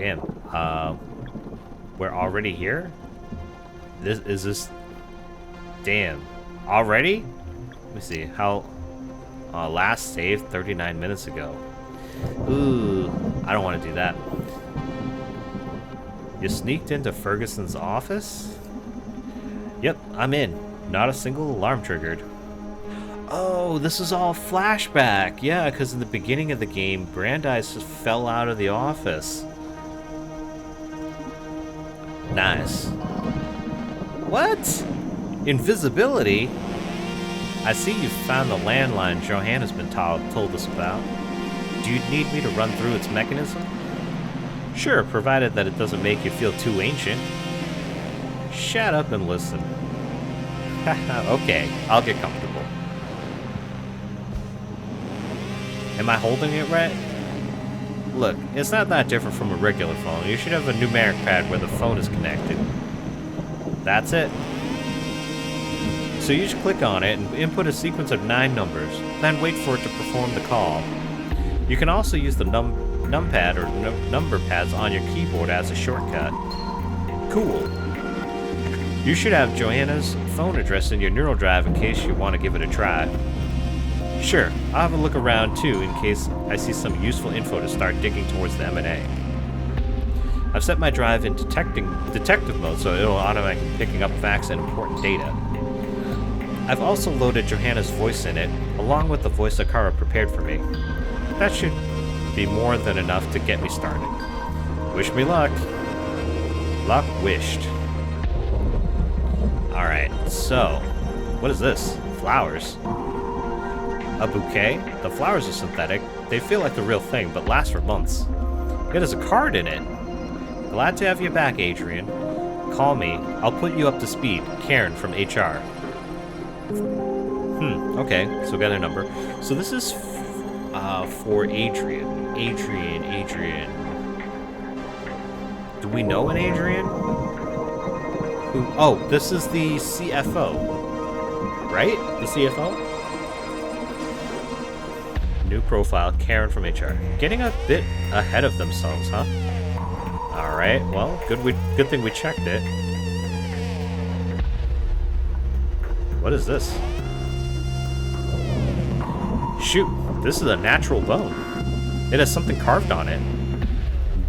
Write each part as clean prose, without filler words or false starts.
Damn. We're already here? This... Damn. Already? Let me see. How... last save 39 minutes ago. Ooh. I don't want to do that. You sneaked into Ferguson's office? Yep, I'm in. Not a single alarm triggered. Oh, this is all flashback. Yeah, because in the beginning of the game, Brandeis just fell out of the office. Nice. What? Invisibility? I see you found the landline Johanna's been told us about. Do you need me to run through its mechanism? Sure, provided that it doesn't make you feel too ancient. Shut up and listen. Okay, I'll get comfortable. Am I holding it right? Look, it's not that different from a regular phone. You should have a numeric pad where the phone is connected. That's it. So you just click on it and input a sequence of 9 numbers, then wait for it to perform the call. You can also use the numpad or number pads on your keyboard as a shortcut. Cool. You should have Johanna's phone address in your neural drive in case you want to give it a try. Sure, I'll have a look around too in case I see some useful info to start digging towards the M&A. I've set my drive in detective mode so it'll automatically picking up facts and important data. I've also loaded Johanna's voice in it, along with the voice Akara prepared for me. That should be more than enough to get me started. Wish me luck. Luck wished. Alright, so, what is this? Flowers. A bouquet? The flowers are synthetic. They feel like the real thing, but last for months. It has a card in it. Glad to have you back, Adrian. Call me. I'll put you up to speed. Karen from HR. Okay, so we got a number. So this is for Adrian. Adrian. Do we know an Adrian? Who? Oh, this is the CFO. Right? The CFO? New profile, Karen from HR. Getting a bit ahead of themselves, huh? Alright, well, good thing we checked it. What is this? Shoot, this is a natural bone. It has something carved on it.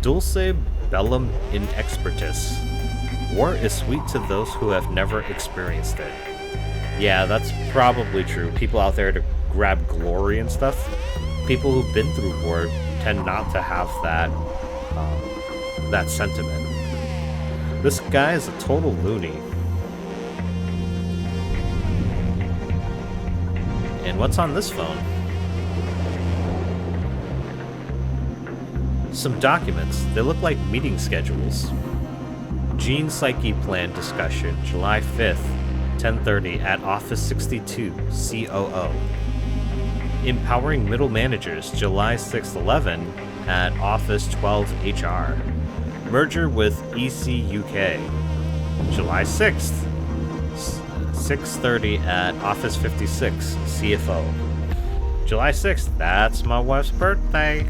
Dulce bellum in expertis. War is sweet to those who have never experienced it. Yeah, that's probably true. People out there to grab glory and stuff. People who've been through war tend not to have that sentiment. This guy is a total loony. And what's on this phone? Some documents. They look like meeting schedules. Gene Psyche Plan discussion, July 5th, 10:30 at Office 62, COO. Empowering middle managers, July 6th, 11 at Office 12 HR. Merger with EC UK, July 6th, 6:30 at Office 56, CFO. July 6th, that's my wife's birthday.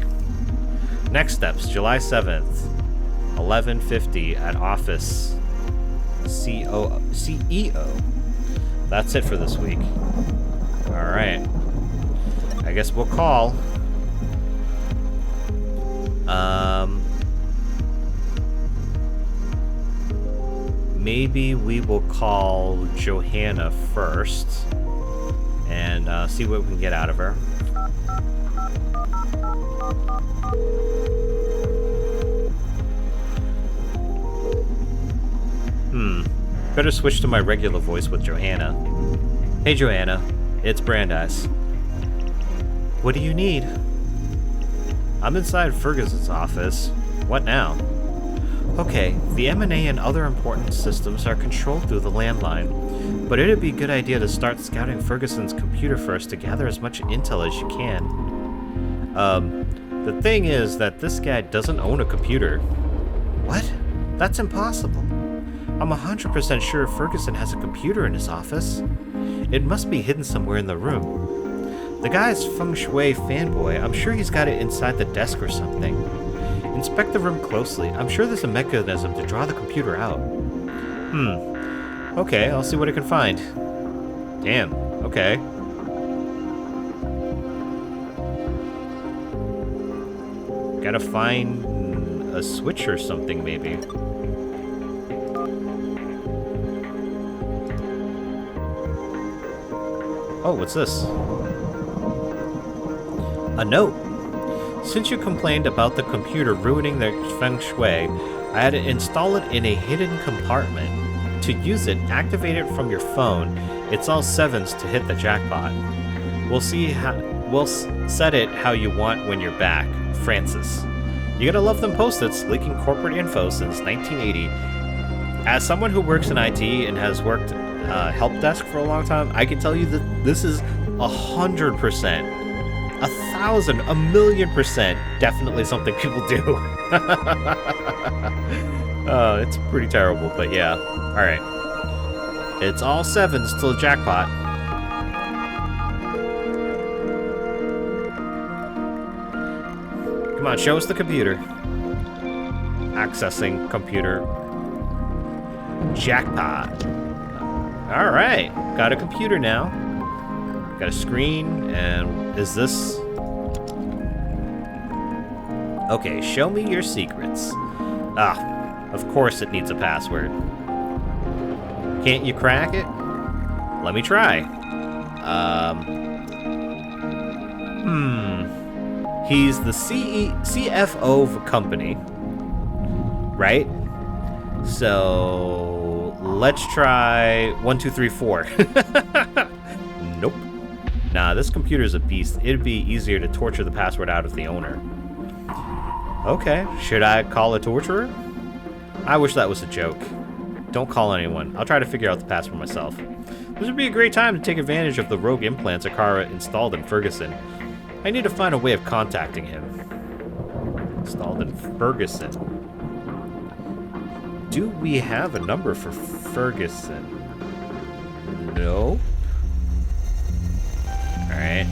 Next steps, July 7th, 11:50 at Office CEO. That's it for this week. Alright. I guess we'll call. Maybe we will call Johanna first and see what we can get out of her. Better switch to my regular voice with Johanna. Hey Johanna, it's Brandeis. What do you need? I'm inside Ferguson's office. What now? Okay, the M&A and other important systems are controlled through the landline, but it'd be a good idea to start scouting Ferguson's computer first to gather as much intel as you can. The thing is that this guy doesn't own a computer. What? That's impossible. I'm 100% sure Ferguson has a computer in his office. It must be hidden somewhere in the room. The guy's feng shui fanboy. I'm sure he's got it inside the desk or something. Inspect the room closely. I'm sure there's a mechanism to draw the computer out. Okay, I'll see what I can find. Damn, okay. Gotta find a switch or something, maybe. Oh, what's this? A note. Since you complained about the computer ruining the feng shui, I had to install it in a hidden compartment. To use it, activate it from your phone. It's all sevens to hit the jackpot. We'll set it how you want when you're back. Francis. You gotta love them post-its leaking corporate info since 1980. As someone who works in IT and has worked help desk for a long time, I can tell you that this is 100%, 1,000, 1,000,000% definitely something people do. It's pretty terrible, but yeah. Alright. It's all sevens till the jackpot. Come on, show us the computer. Accessing computer. Jackpot. Alright, got a computer now. Got a screen, and is this... Okay, show me your secrets. Ah, of course it needs a password. Can't you crack it? Let me try. He's the CFO of a company, right? So let's try 1, 2, 3, 4. Nope. Nah, this computer's a beast. It'd be easier to torture the password out of the owner. Okay, should I call a torturer? I wish that was a joke. Don't call anyone. I'll try to figure out the password myself. This would be a great time to take advantage of the rogue implants Akara installed in Ferguson. I need to find a way of contacting him. Installed in Ferguson. Do we have a number for Ferguson? No. Alright.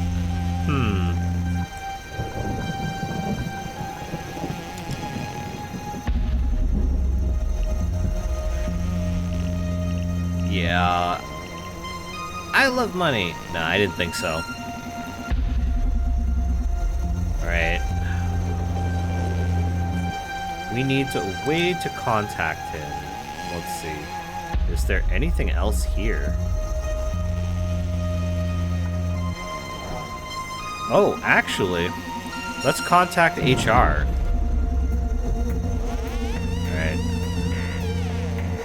Yeah. I love money. Nah, I didn't think so. Alright. We need a way to contact him. Let's see. Is there anything else here? Oh, actually, let's contact HR. Alright.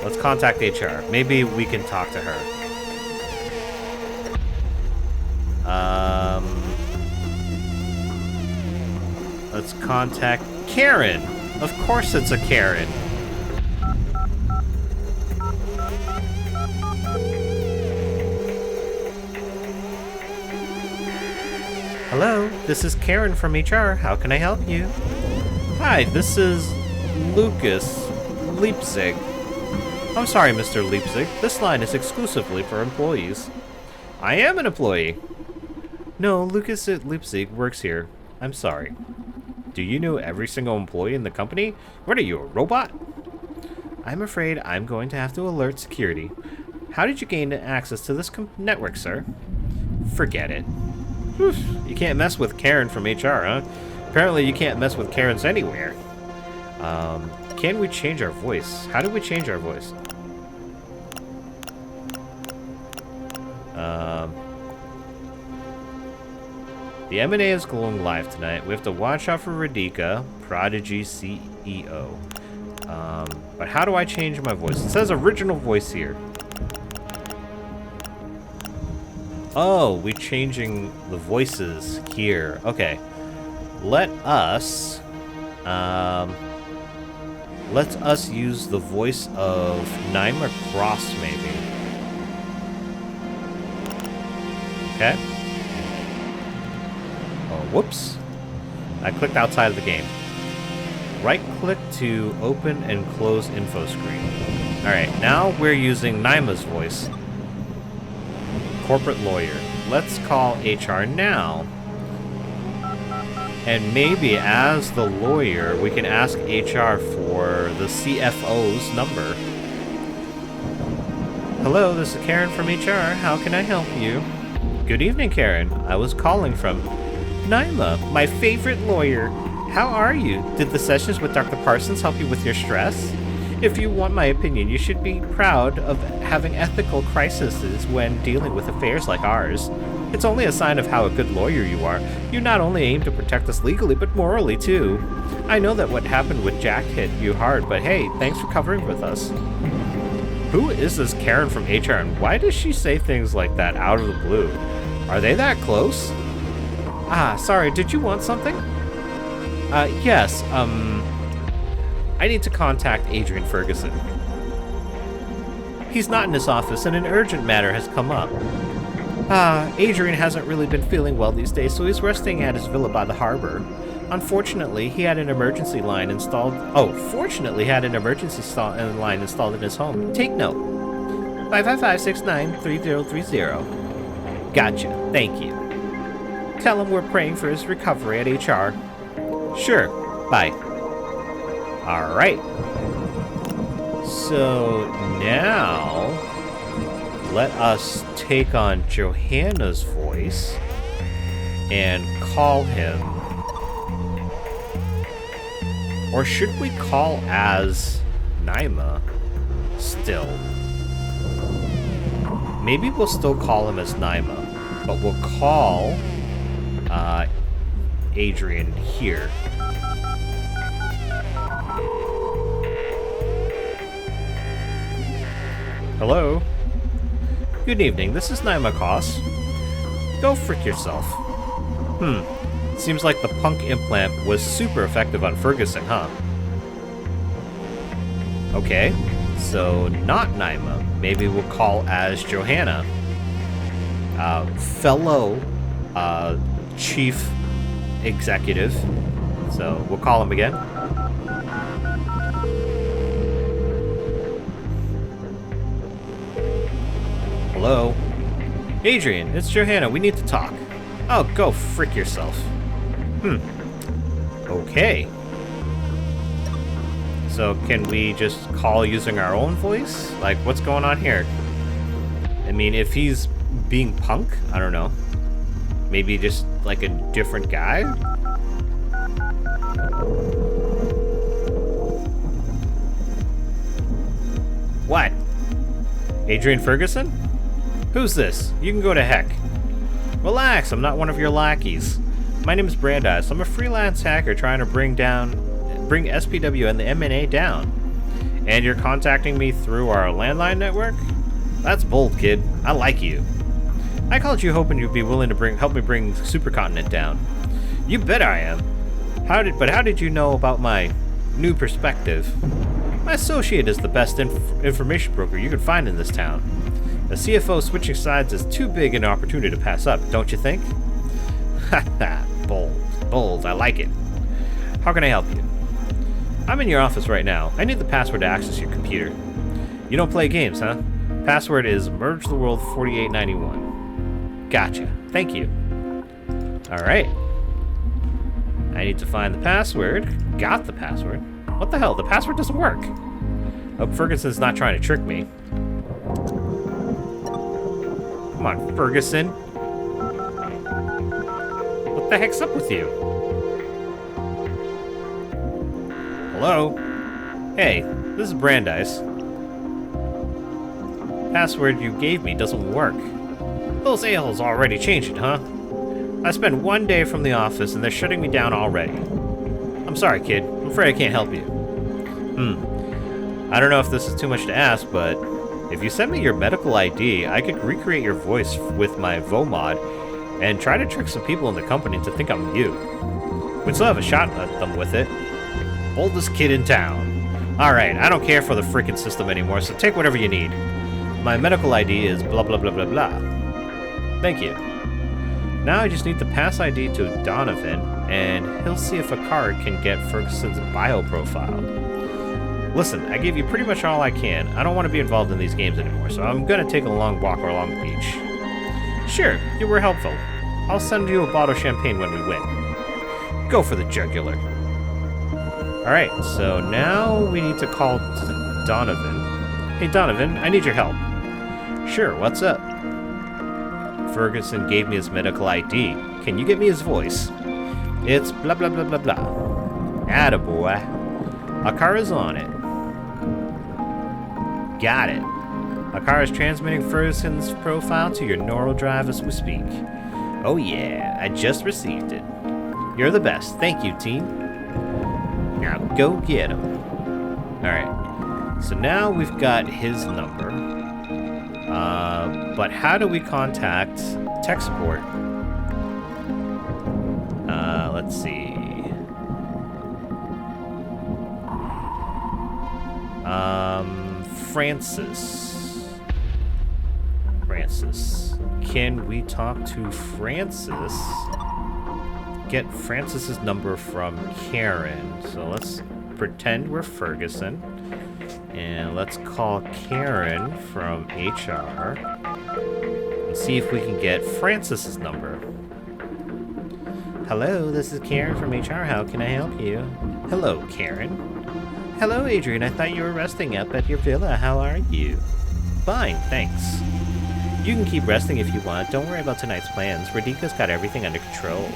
Let's contact HR. Maybe we can talk to her. Let's contact Karen. Of course it's a Karen. Hello, this is Karen from HR. How can I help you? Hi, this is Lucas Leipzig. I'm sorry, Mr. Leipzig. This line is exclusively for employees. I am an employee. No, Lucas at Leipzig works here. I'm sorry. Do you know every single employee in the company? What are you, a robot? I'm afraid I'm going to have to alert security. How did you gain access to this network, sir? Forget it. Whew, you can't mess with Karen from HR, huh? Apparently you can't mess with Karens anywhere. Can we change our voice? How do we change our voice? The M&A is going live tonight. We have to watch out for Radhika, Prodigy CEO. But how do I change my voice? It says original voice here. Oh, we're changing the voices here. Okay. Let us use the voice of Naima Cross, maybe. Okay. Oh, whoops. I clicked outside of the game. Right-click to open and close info screen. Alright, now we're using Naima's voice. Corporate lawyer. Let's call HR now. And maybe as the lawyer, we can ask HR for the CFO's number. Hello, this is Karen from HR. How can I help you? Good evening, Karen. I was calling from Naima, my favorite lawyer. How are you? Did the sessions with Dr. Parsons help you with your stress? If you want my opinion, you should be proud of having ethical crises when dealing with affairs like ours. It's only a sign of how a good lawyer you are. You not only aim to protect us legally, but morally too. I know that what happened with Jack hit you hard, but hey, thanks for covering with us. Who is this Karen from HR, and why does she say things like that out of the blue? Are they that close? Sorry, did you want something? Yes, I need to contact Adrian Ferguson. He's not in his office, and an urgent matter has come up. Adrian hasn't really been feeling well these days, so he's resting at his villa by the harbor. Unfortunately, he had an emergency line installed. Line installed in his home. Take note. 555-69-3030. Gotcha. Thank you. Tell him we're praying for his recovery at HR. Sure. Bye. All right. So now, let us take on Johanna's voice and call him. Or should we call as Naima still? Maybe we'll still call him as Naima, but we'll call Adrian here. Hello? Good evening, this is Naima Koss. Go frick yourself. Seems like the punk implant was super effective on Ferguson, huh? Okay, so not Naima. Maybe we'll call as Johanna. Fellow chief executive. So we'll call him again. Hello? Adrian, it's Johanna. We need to talk. Oh, go frick yourself. Okay. So can we just call using our own voice? Like, what's going on here? I mean, if he's being punk, I don't know. Maybe just like a different guy? What? Adrian Ferguson? Who's this? You can go to heck. Relax, I'm not one of your lackeys. My name is Brandeis. I'm a freelance hacker trying to bring SPW and the MNA down. And you're contacting me through our landline network? That's bold, kid. I like you. I called you hoping you'd be willing to help me bring Supercontinent down. You bet I am. How did you know about my new perspective? My associate is the best information broker you could find in this town. A CFO switching sides is too big an opportunity to pass up, don't you think? Haha, bold, I like it. How can I help you? I'm in your office right now. I need the password to access your computer. You don't play games, huh? Password is mergetheworld4891. Gotcha, thank you. Alright. I need to find the password. Got the password. What the hell? The password doesn't work. Hope Ferguson's not trying to trick me. Come on, Ferguson. What the heck's up with you? Hello? Hey, this is Brandeis. Password you gave me doesn't work. Those a-holes already changed it, huh? I spent one day from the office and they're shutting me down already. I'm sorry, kid. I'm afraid I can't help you. I don't know if this is too much to ask, but if you send me your medical ID, I could recreate your voice with my VOMod and try to trick some people in the company to think I'm you. We'd still have a shot at them with it. Boldest kid in town. Alright, I don't care for the freaking system anymore, so take whatever you need. My medical ID is blah blah blah blah blah. Thank you. Now I just need to pass ID to Donovan, and he'll see if a card can get Ferguson's bio profile. Listen, I gave you pretty much all I can. I don't want to be involved in these games anymore, so I'm gonna take a long walk along the beach. Sure, you were helpful. I'll send you a bottle of champagne when we win. Go for the jugular. Alright, so now we need to call Donovan. Hey Donovan, I need your help. Sure, what's up? Ferguson gave me his medical ID. Can you get me his voice? It's blah blah blah blah blah. Attaboy. Akara's on it. Got it. Akara's transmitting Ferguson's profile to your neural drive as we speak. Oh yeah, I just received it. You're the best. Thank you, team. Now go get him. Alright. So now we've got his number. But how do we contact tech support? Let's see. Francis. Can we talk to Francis? Get Francis's number from Karen. So let's pretend we're Ferguson. And let's call Karen from HR. And see if we can get Francis's number. Hello, this is Karen from HR. How can I help you? Hello, Karen. Hello, Adrian. I thought you were resting up at your villa. How are you? Fine, thanks. You can keep resting if you want. Don't worry about tonight's plans. Radhika's got everything under control.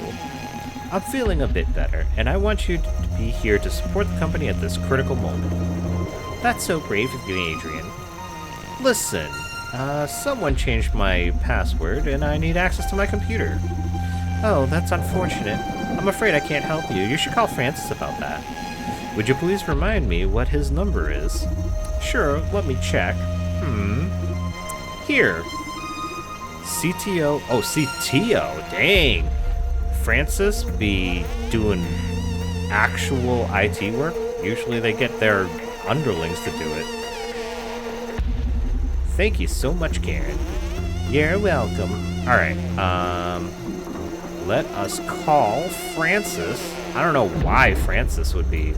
I'm feeling a bit better, and I want you to be here to support the company at this critical moment. That's so brave of you, Adrian. Listen, someone changed my password, and I need access to my computer. Oh, that's unfortunate. I'm afraid I can't help you. You should call Francis about that. Would you please remind me what his number is? Sure, let me check. Here. CTO. Oh, CTO. Dang. Francis be doing actual IT work? Usually they get their underlings to do it. Thank you so much, Karen. You're welcome. Alright, let us call Francis. I don't know why Francis would be...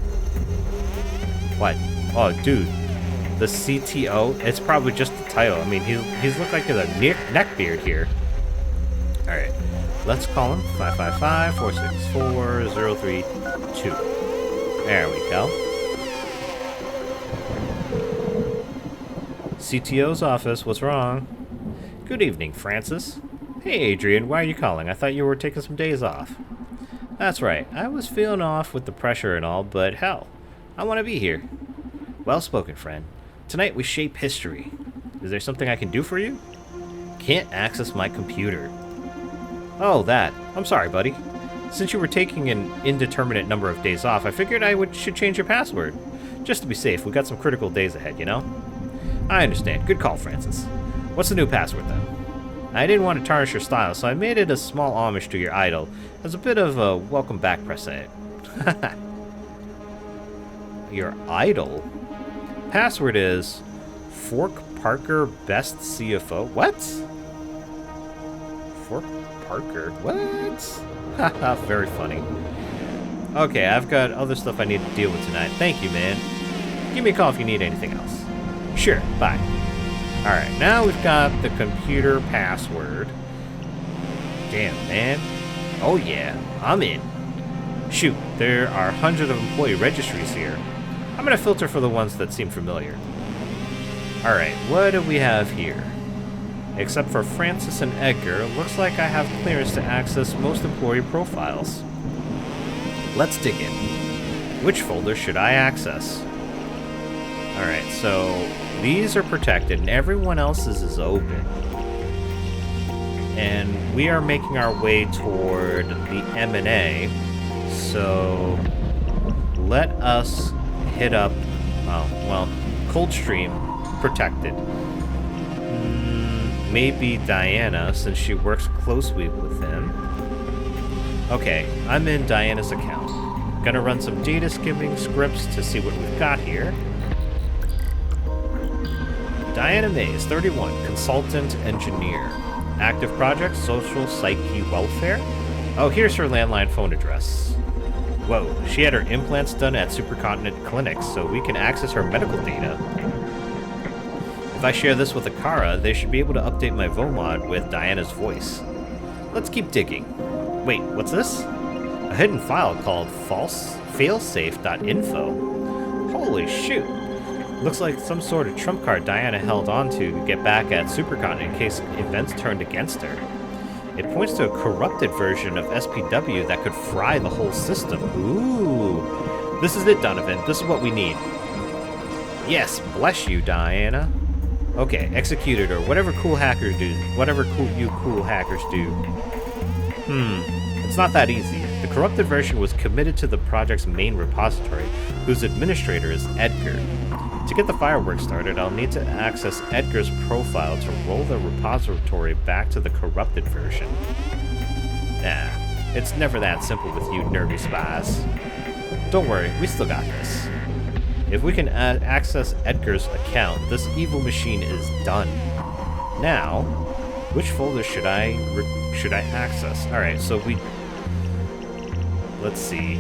What? Oh, dude. The CTO? It's probably just the title. I mean, he's looked like a neckbeard here. Alright. Let's call him 555-464-032. There we go. CTO's office, what's wrong? Good evening, Francis. Hey, Adrian, why are you calling? I thought you were taking some days off. That's right. I was feeling off with the pressure and all, but hell, I want to be here. Well spoken, friend. Tonight we shape history. Is there something I can do for you? Can't access my computer. Oh, that. I'm sorry, buddy. Since you were taking an indeterminate number of days off, I figured should change your password. Just to be safe, we got some critical days ahead, you know? I understand. Good call, Francis. What's the new password, then? I didn't want to tarnish your style, so I made it a small homage to your idol, as a bit of a welcome back present. Your idol? Password is Fork Parker Best CFO. What? Fork Parker? What? Haha, very funny. Okay, I've got other stuff I need to deal with tonight. Thank you, man. Give me a call if you need anything else. Sure, bye. Alright, now we've got the computer password. Damn, man. Oh yeah, I'm in. Shoot, there are hundreds of employee registries here. I'm gonna filter for the ones that seem familiar. Alright, what do we have here? Except for Francis and Edgar, looks like I have clearance to access most employee profiles. Let's dig in. Which folder should I access? Alright, so these are protected and everyone else's is open. And we are making our way toward the M&A, so let us hit up, Coldstream protected. Maybe Diana, since she works closely with him. Okay, I'm in Diana's account. Gonna run some data skimming scripts to see what we've got here. Diana Mays, 31, consultant engineer. Active project, social psyche welfare. Oh, here's her landline phone address. Whoa, she had her implants done at Supercontinent Clinics, so we can access her medical data. If I share this with Akara, they should be able to update my VOMOD with Diana's voice. Let's keep digging. Wait, what's this? A hidden file called failsafe.info. Holy shoot. Looks like some sort of trump card Diana held onto to get back at Supercon in case events turned against her. It points to a corrupted version of SPW that could fry the whole system. Ooh. This is it, Donovan. This is what we need. Yes, bless you, Diana. Okay, executed or whatever cool hackers do. Whatever you cool hackers do. It's not that easy. The corrupted version was committed to the project's main repository, whose administrator is Edgar. To get the fireworks started, I'll need to access Edgar's profile to roll the repository back to the corrupted version. Nah, it's never that simple with you nerdy spies. Don't worry, we still got this. If we can access Edgar's account, this evil machine is done. Now, which folder should I access? Alright, so let's see.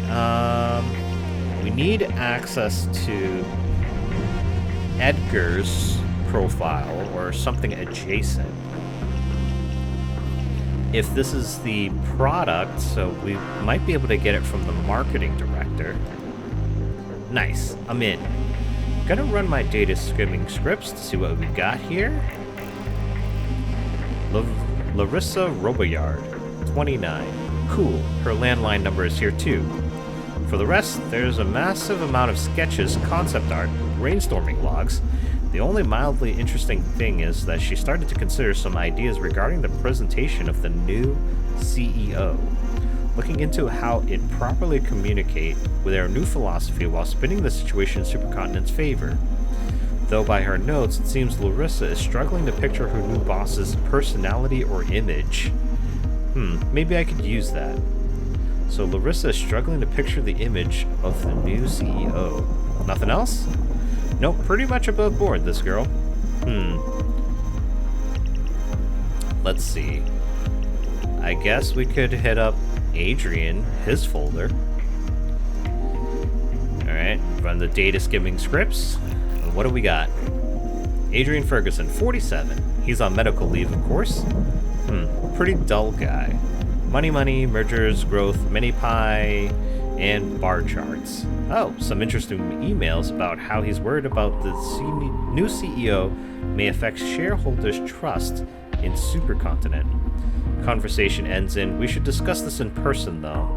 We need access to Edgar's profile or something adjacent. If this is the product, so we might be able to get it from the marketing director. Nice, I'm in. Gonna run my data skimming scripts to see what we got here. Larissa Robillard, 29. Cool, her landline number is here too. For the rest, there's a massive amount of sketches, concept art, brainstorming logs. The only mildly interesting thing is that she started to consider some ideas regarding the presentation of the new CEO. Looking into how it properly communicate with our new philosophy while spinning the situation in Supercontinent's favor. Though by her notes, it seems Larissa is struggling to picture her new boss's personality or image. Maybe I could use that. So Larissa is struggling to picture the image of the new CEO. Nothing else? Nope, pretty much above board, this girl. Let's see. I guess we could hit up Adrian, his folder. Alright, run the data skimming scripts. And what do we got? Adrian Ferguson, 47. He's on medical leave, of course. Pretty dull guy. Money, mergers, growth, mini pie, and bar charts. Oh, some interesting emails about how he's worried about the new CEO may affect shareholders' trust in Supercontinent. Conversation ends in, we should discuss this in person, though.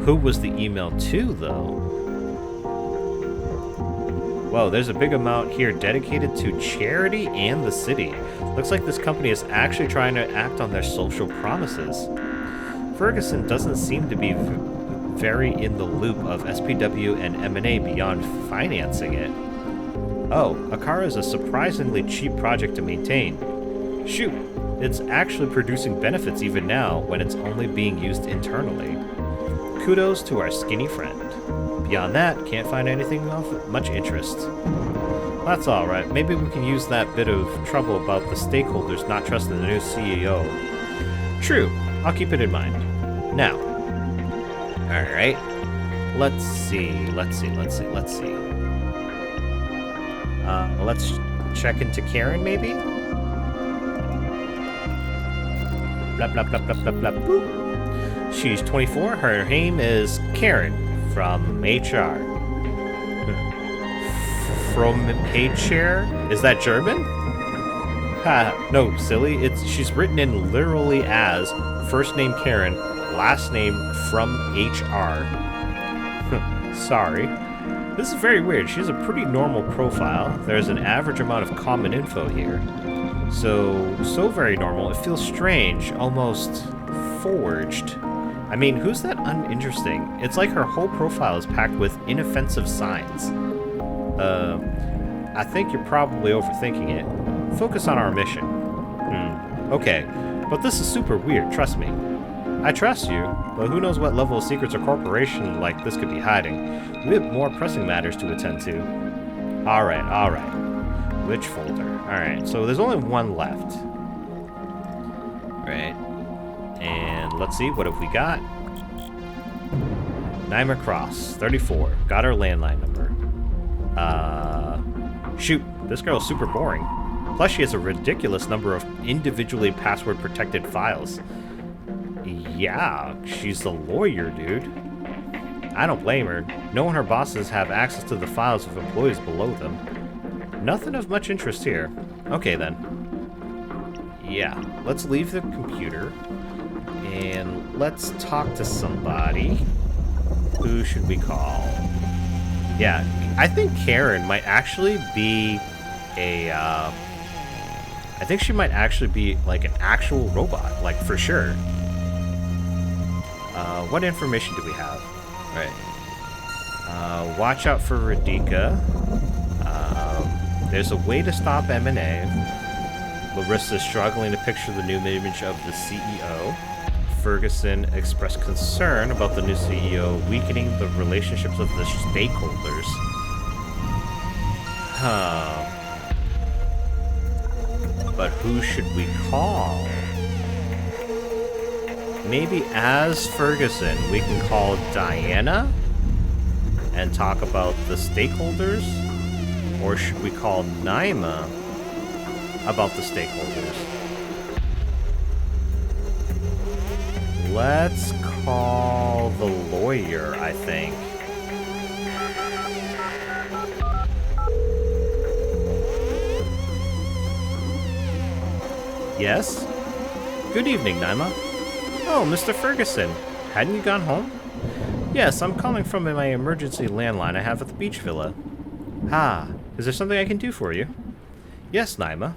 Who was the email to, though? Whoa, there's a big amount here dedicated to charity and the city. Looks like this company is actually trying to act on their social promises. Ferguson doesn't seem to be very in the loop of SPW and M&A beyond financing it. Oh, Akara is a surprisingly cheap project to maintain. Shoot, it's actually producing benefits even now when it's only being used internally. Kudos to our skinny friend. Beyond that, can't find anything of much interest. That's alright, maybe we can use that bit of trouble about the stakeholders not trusting the new CEO. True, I'll keep it in mind. Now, alright, let's see. Let's check into Karen, maybe? Blah, blah, blah, blah, blah, blah, boop. She's 24, her name is Karen. From HR. From HR? Is that German? Ha, no, silly. She's written in literally as first name Karen, last name from HR. Sorry. This is very weird. She has a pretty normal profile. There's an average amount of common info here. So very normal. It feels strange, almost forged. I mean, who's that uninteresting? It's like her whole profile is packed with inoffensive signs. I think you're probably overthinking it. Focus on our mission. Okay, but this is super weird, trust me. I trust you, but who knows what level of secrets a corporation like this could be hiding. We have more pressing matters to attend to. Alright. Which folder? Alright, so there's only one left. Right. And let's see, what have we got? Naima Cross, 34. Got her landline number. Shoot, this girl's super boring. Plus she has a ridiculous number of individually password-protected files. Yeah, she's the lawyer, dude. I don't blame her. No one her bosses have access to the files of employees below them. Nothing of much interest here. Okay, then. Yeah, let's leave the computer. And let's talk to somebody. Who should we call? Yeah, I think Karen might actually be a, I think she might actually be, like, an actual robot, like, for sure. What information do we have? Right. Watch out for Radika. There's a way to stop M&A. Larissa's struggling to picture the new image of the CEO. Ferguson expressed concern about the new CEO weakening the relationships of the stakeholders. But who should we call? Maybe as Ferguson, we can call Diana and talk about the stakeholders? Or should we call Naima about the stakeholders? Let's call the lawyer, I think. Yes? Good evening, Naima. Oh, Mr. Ferguson. Hadn't you gone home? Yes, I'm calling from my emergency landline I have at the beach villa. Ah, is there something I can do for you? Yes, Naima.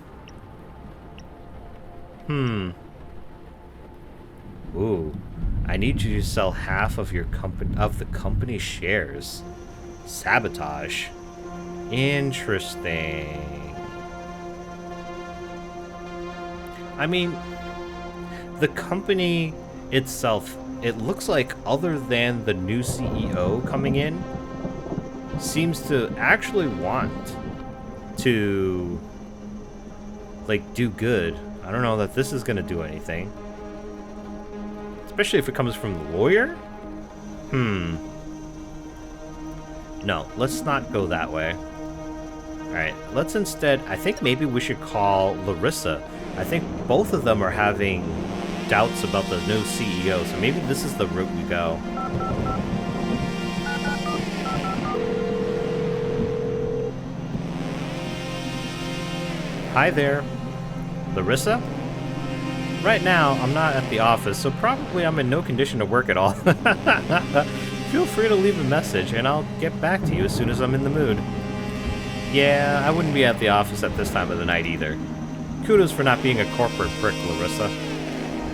Ooh, I need you to sell half of your the company's shares. Sabotage. Interesting. I mean, the company itself, it looks like other than the new CEO coming in, seems to actually want to, like, do good. I don't know that this is going to do anything. Especially if it comes from the lawyer? No, let's not go that way. Alright, let's instead, I think maybe we should call Larissa. I think both of them are having doubts about the new CEO, so maybe this is the route we go. Hi there. Larissa? Right now, I'm not at the office, so probably I'm in no condition to work at all. Feel free to leave a message, and I'll get back to you as soon as I'm in the mood. Yeah, I wouldn't be at the office at this time of the night either. Kudos for not being a corporate prick, Larissa.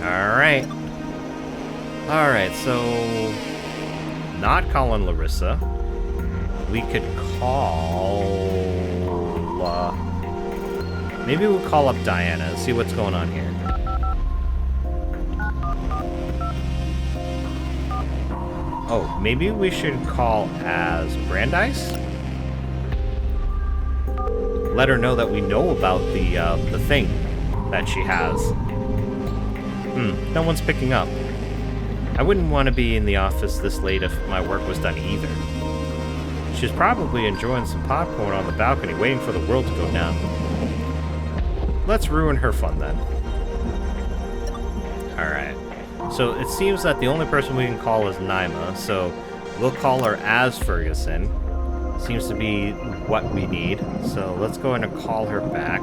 Alright. Alright, so... not calling Larissa. We could call... maybe we'll call up Diana and see what's going on here. Oh, maybe we should call as Brandeis? Let her know that we know about the thing that she has. No one's picking up. I wouldn't want to be in the office this late if my work was done either. She's probably enjoying some popcorn on the balcony waiting for the world to go down. Let's ruin her fun then. Alright. So it seems that the only person we can call is Naima, so we'll call her as Ferguson. Seems to be what we need. So let's go ahead and call her back.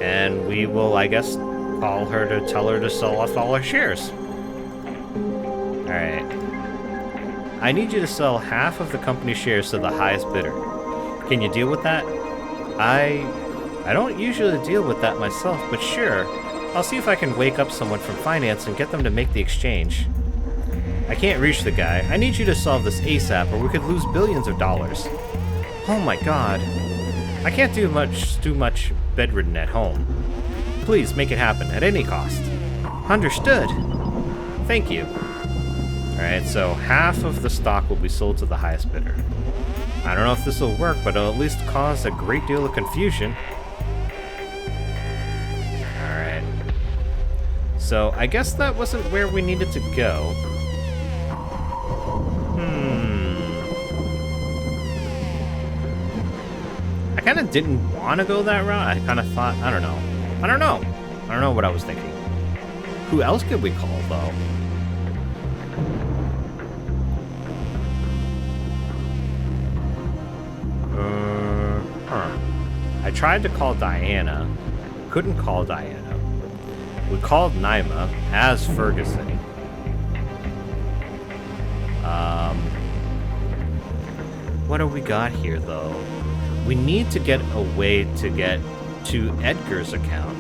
And we will, I guess, call her to tell her to sell off all her shares. Alright. I need you to sell half of the company shares to the highest bidder. Can you deal with that? I don't usually deal with that myself, but sure. I'll see if I can wake up someone from finance and get them to make the exchange. I can't reach the guy. I need you to solve this ASAP or we could lose billions of dollars. Oh my god. I can't do much bedridden at home. Please make it happen at any cost. Understood. Thank you. Alright, so half of the stock will be sold to the highest bidder. I don't know if this will work, but it'll at least cause a great deal of confusion. Alright. So, I guess that wasn't where we needed to go. I kind of didn't want to go that route. I kind of thought, I don't know. don't know what I was thinking. Who else could we call, though? I tried to call Diana. Couldn't call Diana. We called Naima as Ferguson. What do we got here, though? We need to get a way to get to Edgar's account.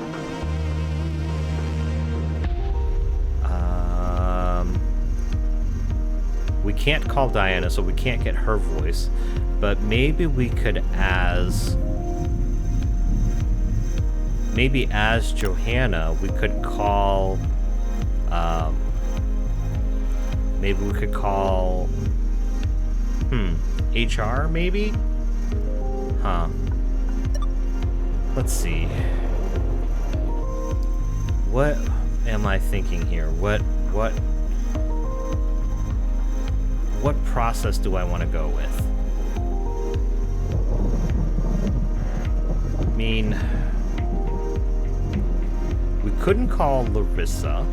We can't call Diana, so we can't get her voice. But maybe we could maybe as Johanna, we could call... maybe we could call... HR, maybe? Huh. Let's see. What am I thinking here? What process do I want to go with? I mean, we couldn't call Larissa.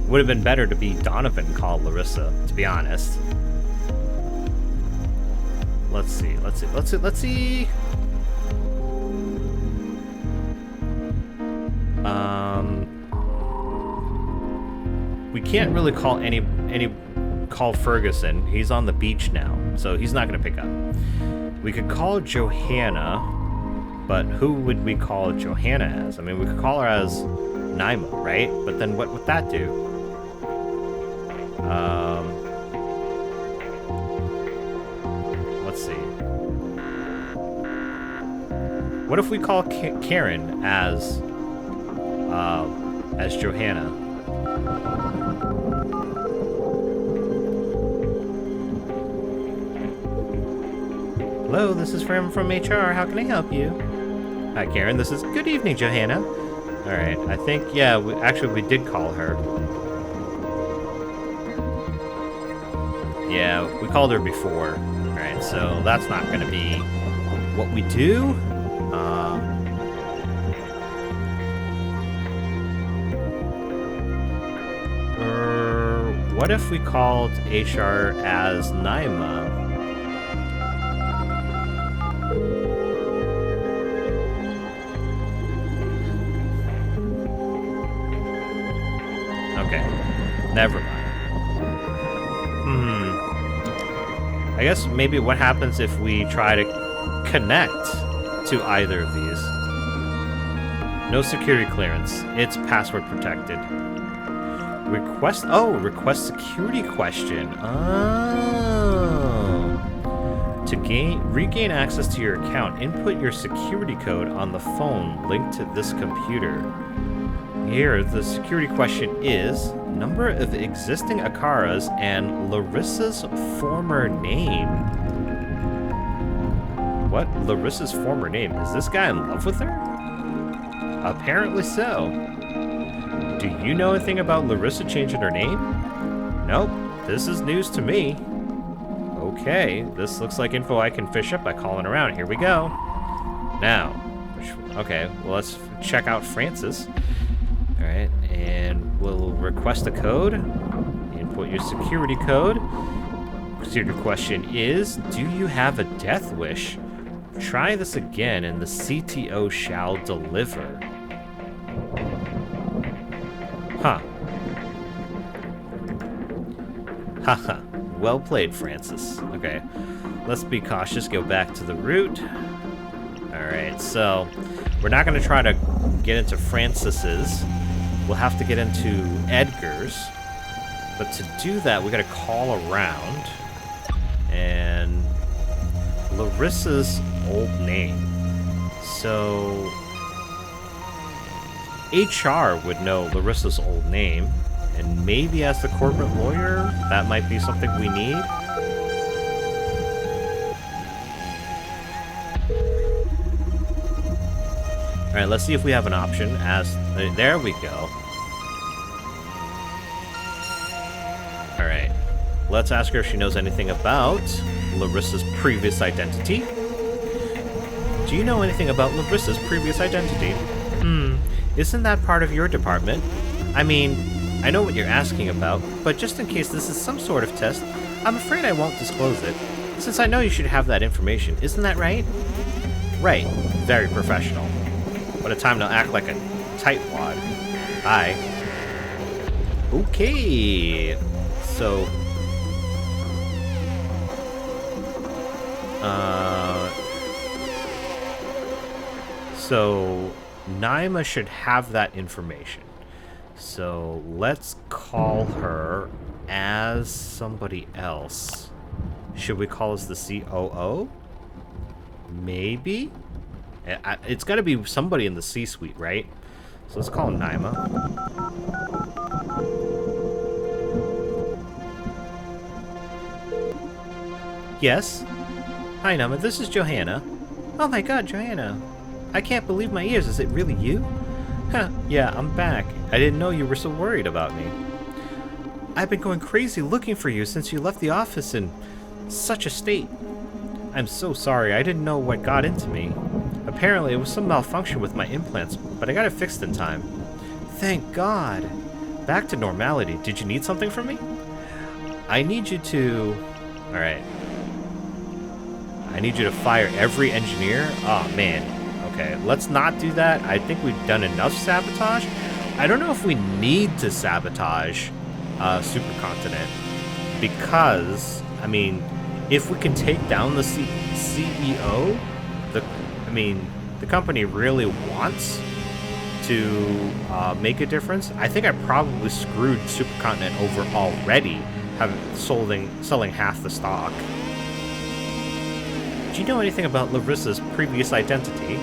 Would have been better to be Donovan call Larissa, to be honest. Let's see. We can't really call call Ferguson. He's on the beach now, so he's not going to pick up. We could call Johanna, but who would we call Johanna as? I mean, we could call her as Naima, right? But then what would that do? Let's see. What if we call Karen as Johanna? Hello, this is from HR. How can I help you? Hi, Karen. This is... Good evening, Johanna. All right. I think, yeah, we did call her. Yeah, we called her before. All right, so that's not going to be what we do. What if we called HR as Naima? Okay, never mind. I guess maybe what happens if we try to connect to either of these? No security clearance. It's password protected. Request security question. Oh. To regain access to your account, input your security code on the phone linked to this computer. Here, the security question is number of existing Akaras and Larissa's former name. What? Larissa's former name? Is this guy in love with her? Apparently so. Do you know anything about Larissa changing her name? Nope. This is news to me. Okay, this looks like info I can fish up by calling around. Here we go. Now, okay, well, let's check out Francis. All right, and we'll request a code. Input your security code. Security question is, do you have a death wish? Try this again and the CTO shall deliver. Huh. Haha. Well played, Francis. Okay. Let's be cautious. Go back to the route. Alright, so we're not going to try to get into Francis's. We'll have to get into Edgar's. But to do that, we got to call around. And Larissa's old name. So HR would know Larissa's old name, and maybe as the corporate lawyer, that might be something we need. All right, let's see if we have an option as... There we go. All right, let's ask her if she knows anything about Larissa's previous identity. Do you know anything about Larissa's previous identity? Isn't that part of your department? I mean, I know what you're asking about, but just in case this is some sort of test, I'm afraid I won't disclose it, since I know you should have that information. Isn't that right? Right. Very professional. What a time to act like a tightwad. Aye. Okay. So... So, Naima should have that information. So, let's call her as somebody else. Should we call us the COO? Maybe? It's got to be somebody in the C-suite, right? So let's call Naima. Yes? Hi, Naima. This is Johanna. Oh my god, Johanna. I can't believe my ears. Is it really you? Huh, yeah, I'm back. I didn't know you were so worried about me. I've been going crazy looking for you since you left the office in such a state. I'm so sorry. I didn't know what got into me. Apparently, it was some malfunction with my implants, but I got it fixed in time. Thank God. Back to normality. Did you need something from me? I need you to... Alright. I need you to fire every engineer? Oh, man. Okay, let's not do that. I think we've done enough sabotage. I don't know if we need to sabotage Supercontinent. Because, I mean, if we can take down the CEO, the company really wants to make a difference. I think I probably screwed Supercontinent over already, selling half the stock. Do you know anything about Larissa's previous identity?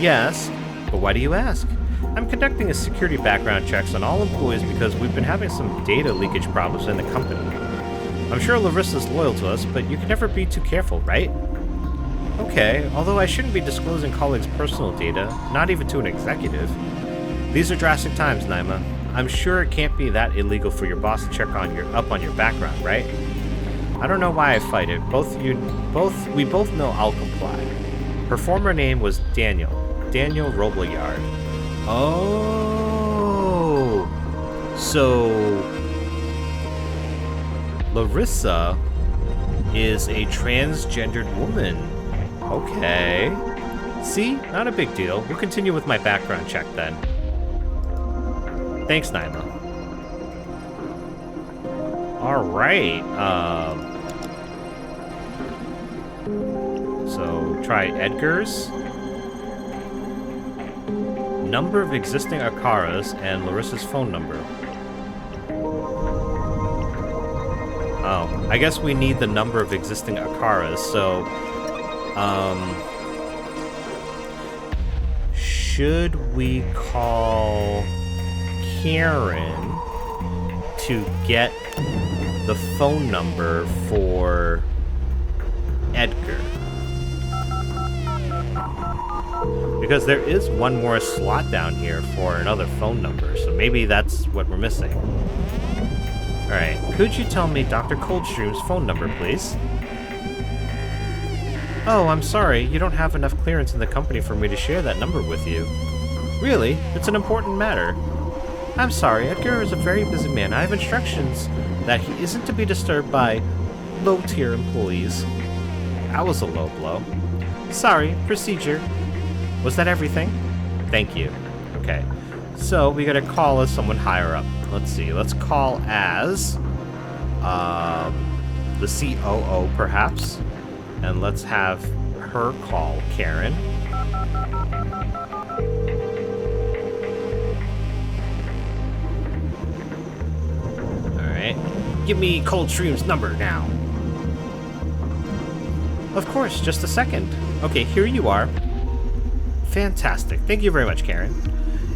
Yes. But why do you ask? I'm conducting a security background checks on all employees because we've been having some data leakage problems in the company. I'm sure Larissa's loyal to us, but you can never be too careful, right? Okay, although I shouldn't be disclosing colleagues' personal data, not even to an executive. These are drastic times, Naima. I'm sure it can't be that illegal for your boss to check up on your background, right? I don't know why I fight it. We both know I'll comply. Her former name was Daniel Robillard. Oh, so Larissa is a transgendered woman. Okay. See? Not a big deal. We'll continue with my background check then. Thanks, Naima. Alright. So, try Edgar's. Number of existing Akaras and Larissa's phone number. Oh, I guess we need the number of existing Akaras, so... should we call Karen to get the phone number for Edgar? Because there is one more slot down here for another phone number, so maybe that's what we're missing. Alright, could you tell me Dr. Coldstream's phone number, please? Oh, I'm sorry, you don't have enough clearance in the company for me to share that number with you. Really? It's an important matter. I'm sorry, Edgar is a very busy man. I have instructions that he isn't to be disturbed by low-tier employees. That was a low blow. Sorry, procedure. Was that everything? Thank you. Okay. So, we gotta call as someone higher up. Let's see. Let's call as... the COO, perhaps. And let's have her call Karen. Alright. Give me Coldstream's number now. Of course, just a second. Okay, here you are. Fantastic. Thank you very much, Karen.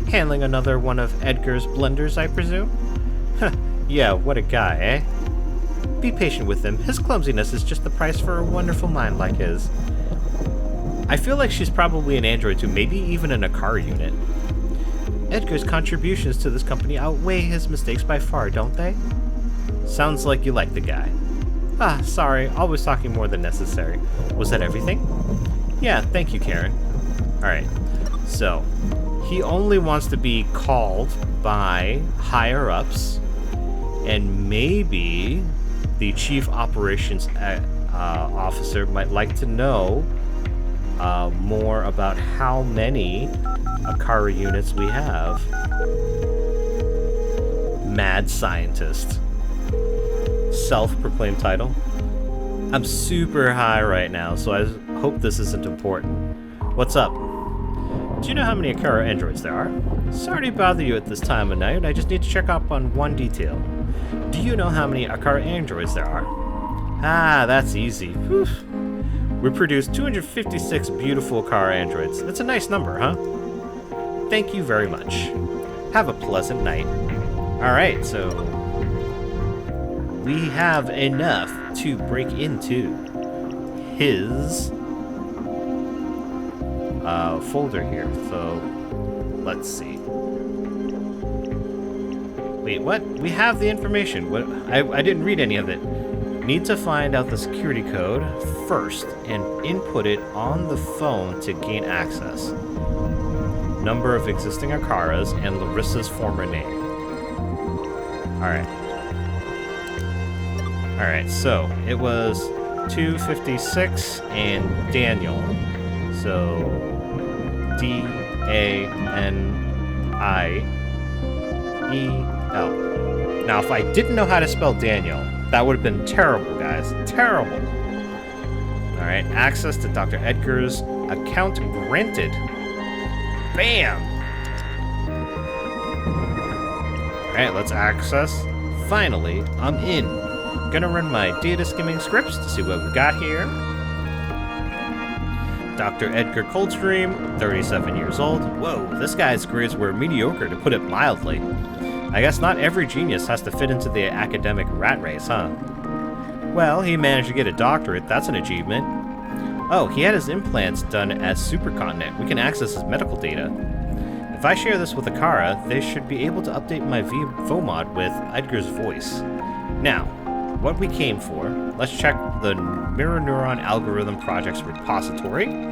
Handling another one of Edgar's blunders, I presume? Huh, yeah, what a guy, eh? Be patient with him. His clumsiness is just the price for a wonderful mind like his. I feel like she's probably an android too, maybe even in a car unit. Edgar's contributions to this company outweigh his mistakes by far, don't they? Sounds like you like the guy. Ah, sorry, always talking more than necessary. Was that everything? Yeah, thank you, Karen. Alright, so, He only wants to be called by higher-ups, and maybe the chief operations officer might like to know more about how many Akara units we have. Mad scientist. Self-proclaimed title. I'm super high right now, so I hope this isn't important. What's up? Do you know how many Akara androids there are? Sorry to bother you at this time of night, I just need to check up on one detail. Do you know how many Akara androids there are? Ah, that's easy. Whew. We produced 256 beautiful Akara androids. That's a nice number, huh? Thank you very much. Have a pleasant night. Alright, so we have enough to break into his folder here. So let's see. Wait, what? We have the information. What? I didn't read any of it. Need to find out the security code first and input it on the phone to gain access. Number of existing Akaras and Larissa's former name. Alright. Alright, so it was 256 and Daniel. So D-A-N-I-E-L. Now, if I didn't know how to spell Daniel, that would have been terrible, guys. Terrible. Alright, access to Dr. Edgar's account granted. Bam! Alright, let's access. Finally, I'm in. Gonna run my data skimming scripts to see what we got here. Dr. Edgar Coldstream, 37 years old. Whoa, this guy's grades were mediocre, to put it mildly. I guess not every genius has to fit into the academic rat race, huh? Well, he managed to get a doctorate. That's an achievement. Oh, he had his implants done at Supercontinent. We can access his medical data. If I share this with Akara, they should be able to update my VOMOD with Edgar's voice. Now, what we came for, let's check the Mirror Neuron Algorithm Project's repository.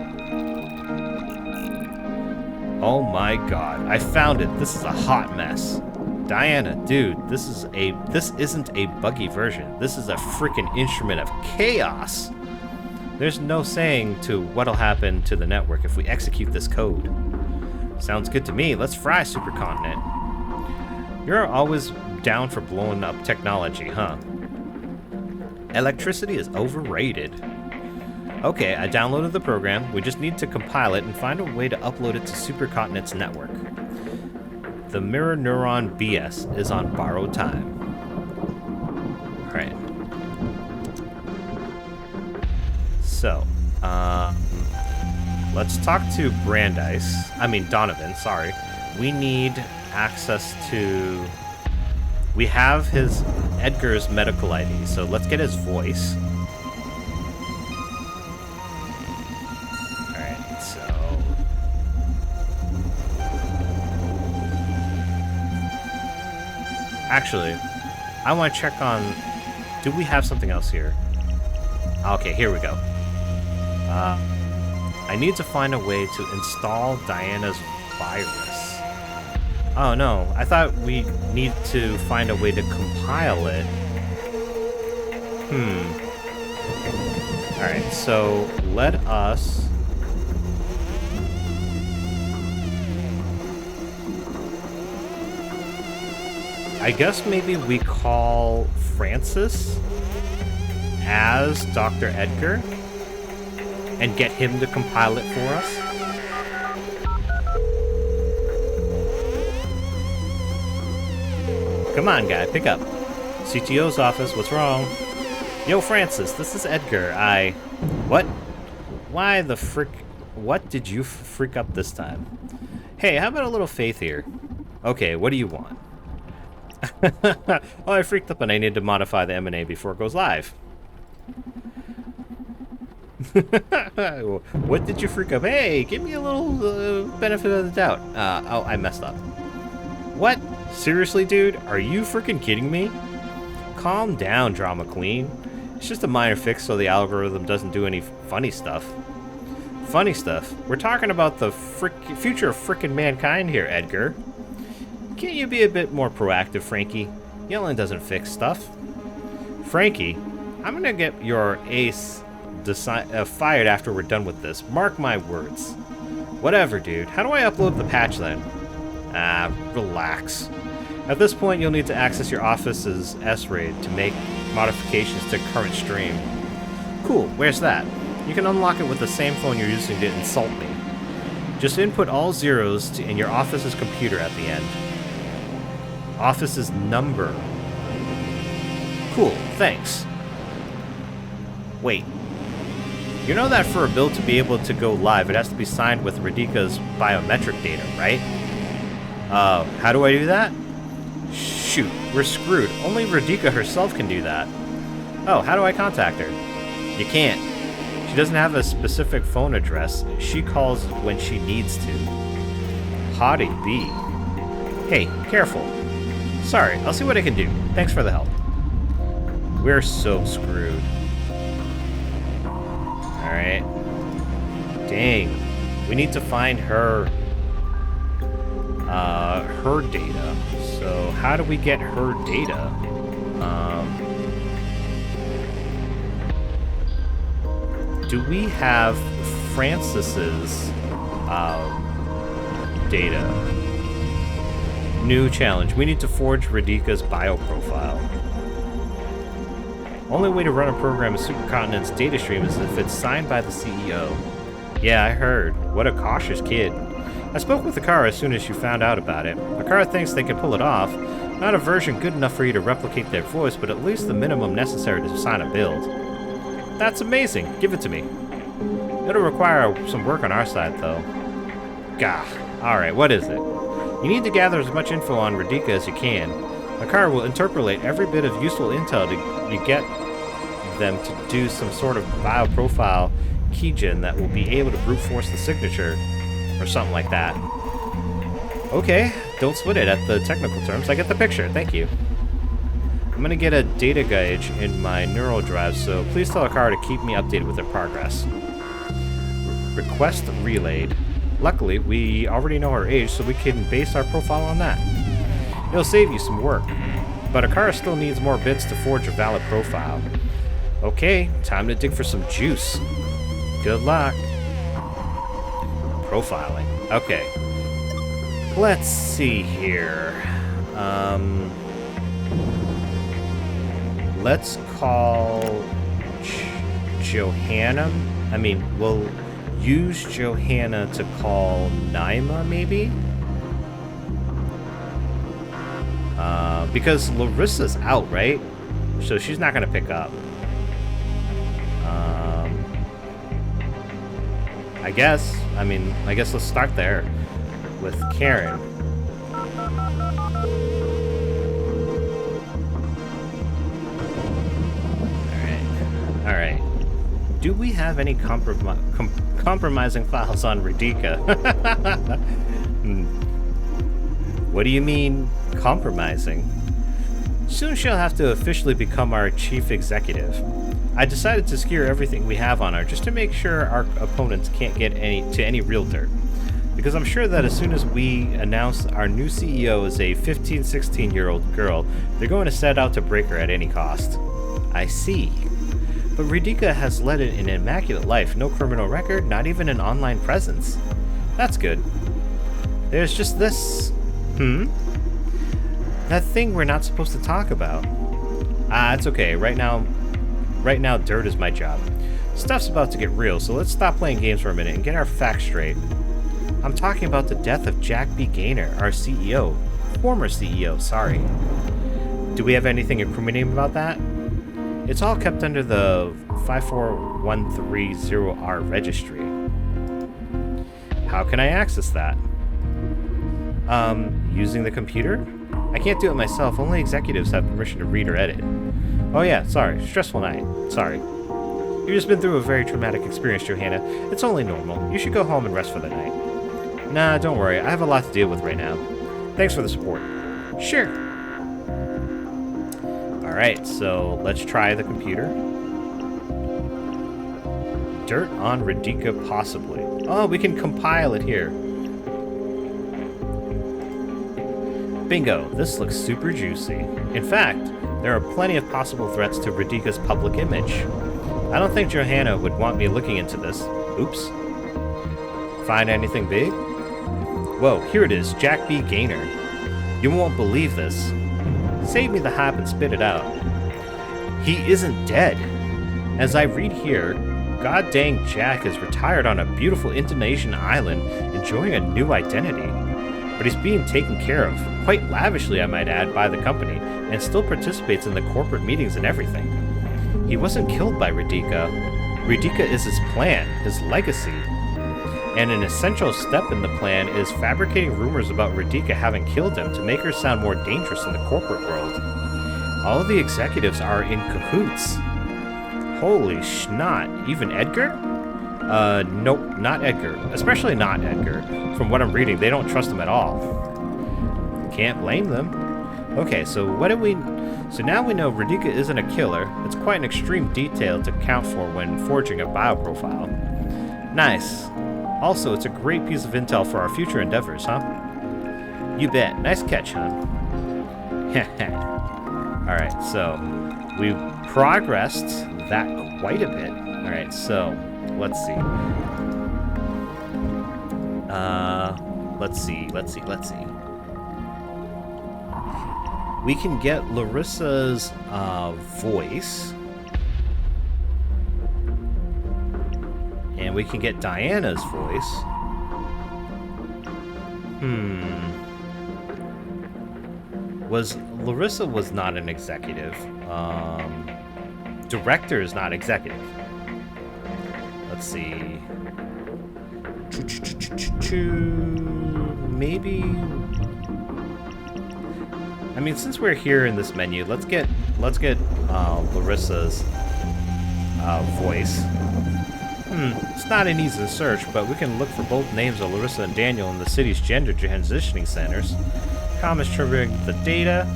Oh my god, I found it. This is a hot mess. Diana, dude, this isn't a buggy version. This is a freaking instrument of chaos. There's no saying to what'll happen to the network if we execute this code. Sounds good to me. Let's fry Supercontinent. You're always down for blowing up technology, huh? Electricity is overrated. Okay, I downloaded the program. We just need to compile it and find a way to upload it to Supercontinent's network. The Mirror Neuron BS is on borrowed time. Alright. So, let's talk to Donovan, sorry. We need access to... We have his Edgar's medical ID, so let's get his voice. Alright, so... Actually, I want to check on... Do we have something else here? Okay, here we go. I need to find a way to install Diana's virus. Oh no, I thought we need to find a way to compile it. Alright, so let us... I guess maybe we call Francis as Dr. Edgar and get him to compile it for us. Come on, guy, pick up. CTO's office, what's wrong? Yo, Francis, this is Edgar. What? Why the frick? What did you freak up this time? Hey, how about a little faith here? Okay, what do you want? Oh, I freaked up and I need to modify the M&A before it goes live. What did you freak up? Hey, give me a little benefit of the doubt. Oh, I messed up. What? Seriously, dude? Are you freaking kidding me? Calm down, drama queen. It's just a minor fix so the algorithm doesn't do any funny stuff. Funny stuff. We're talking about the future of frickin' mankind here, Edgar. Can't you be a bit more proactive, Frankie? Yelling doesn't fix stuff. Frankie, I'm gonna get your ace fired after we're done with this. Mark my words. Whatever, dude. How do I upload the patch then? Ah, relax. At this point, you'll need to access your office's S-RAID to make modifications to current stream. Cool, where's that? You can unlock it with the same phone you're using to insult me. Just input all zeros in your office's computer at the end. Office's number. Cool, thanks. Wait. You know that for a build to be able to go live, it has to be signed with Radhika's biometric data, right? How do I do that? Shoot, we're screwed. Only Radhika herself can do that. Oh, how do I contact her? You can't. She doesn't have a specific phone address. She calls when she needs to. Haughty B. Hey, careful. Sorry, I'll see what I can do. Thanks for the help. We're so screwed. Alright. Dang. We need to find her data. So how do we get her data? Do we have Francis's data? New challenge. We need to forge Radhika's bio profile. Only way to run a program in Supercontinent's data stream is if it's signed by the CEO. Yeah, I heard. What a cautious kid. I spoke with Akara as soon as she found out about it. Akara thinks they can pull it off. Not a version good enough for you to replicate their voice, but at least the minimum necessary to sign a build. That's amazing. Give it to me. It'll require some work on our side, though. Gah. Alright, what is it? You need to gather as much info on Radhika as you can. Akara will interpolate every bit of useful intel to get them to do some sort of bioprofile keygen that will be able to brute force the signature, or something like that. Okay, don't split it at the technical terms. I get the picture, thank you. I'm gonna get a data gauge in my neural drive, so please tell Akara to keep me updated with their progress. Request relayed. Luckily, we already know her age, so we can base our profile on that. It'll save you some work, but Akara still needs more bits to forge a valid profile. Okay, time to dig for some juice. Good luck. Profiling. Okay. Let's see here. Let's call Johanna. I mean, we'll use Johanna to call Naima, maybe? Because Larissa's out, right? So she's not gonna pick up. I guess. I mean, I guess let's start there with Karen. Alright. Do we have any compromising files on Radhika? What do you mean, compromising? Soon she'll have to officially become our chief executive. I decided to secure everything we have on her just to make sure our opponents can't get any real dirt. Because I'm sure that as soon as we announce our new CEO is a 15, 16-year-old girl, they're going to set out to break her at any cost. I see. But Radhika has led an immaculate life, no criminal record, not even an online presence. That's good. There's just this... That thing we're not supposed to talk about. It's okay. Right now, dirt is my job. Stuff's about to get real, so let's stop playing games for a minute and get our facts straight. I'm talking about the death of Jack B. Gaynor, our CEO. Former CEO, sorry. Do we have anything incriminating about that? It's all kept under the 54130R registry. How can I access that? Using the computer? I can't do it myself, only executives have permission to read or edit. Oh yeah, sorry, stressful night. Sorry. You've just been through a very traumatic experience, Johanna. It's only normal. You should go home and rest for the night. Nah, don't worry, I have a lot to deal with right now. Thanks for the support. Sure. Alright, so let's try the computer. Dirt on Radika, possibly. Oh, we can compile it here. Bingo, this looks super juicy. In fact, there are plenty of possible threats to Radika's public image. I don't think Johanna would want me looking into this. Oops. Find anything big? Whoa, here it is, Jack B. Gaynor. You won't believe this. Save me the hype and spit it out. He isn't dead. As I read here, god dang Jack is retired on a beautiful Indonesian island, enjoying a new identity. But he's being taken care of, quite lavishly I might add, by the company, and still participates in the corporate meetings and everything. He wasn't killed by Radika. Radika is his plan, his legacy. And an essential step in the plan is fabricating rumors about Radika having killed him to make her sound more dangerous in the corporate world. All of the executives are in cahoots. Holy schnot, even Edgar? Nope, not Edgar. Especially not Edgar. From what I'm reading, they don't trust him at all. Can't blame them. Okay, so so now we know Radika isn't a killer. It's quite an extreme detail to account for when forging a bioprofile. Nice. Also, it's a great piece of intel for our future endeavors, huh? You bet. Nice catch, hon. Alright, so we progressed that quite a bit. Alright, so let's see. Let's see. We can get Larissa's voice. And we can get Diana's voice. Larissa was not an executive. Director is not executive. Let's see. Maybe. I mean, since we're here in this menu, let's get Larissa's voice. It's not an easy search, but we can look for both names of Larissa and Daniel in the city's gender transitioning centers. Comments triggering the data.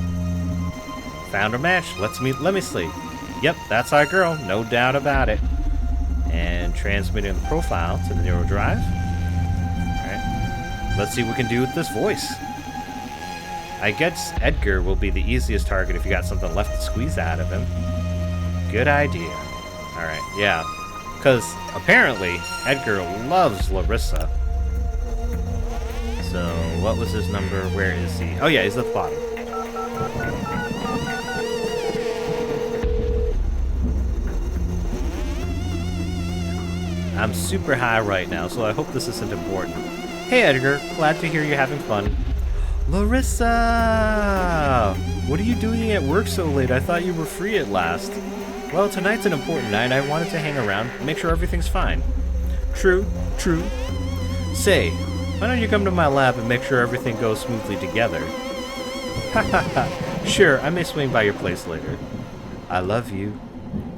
Found a match. Let me see. Yep, that's our girl, no doubt about it. And transmitting the profile to the neural drive. Alright. Let's see what we can do with this voice. I guess Edgar will be the easiest target if you got something left to squeeze out of him. Good idea. Alright, yeah. Because apparently Edgar loves Larissa. So, what was his number? Where is he? Oh yeah, he's at the bottom. I'm super high right now, so I hope this isn't important. Hey Edgar, glad to hear you're having fun. Larissa! What are you doing at work so late? I thought you were free at last. Well, tonight's an important night. I wanted to hang around, make sure everything's fine. True. Say, why don't you come to my lab and make sure everything goes smoothly together? Sure, I may swing by your place later. I love you.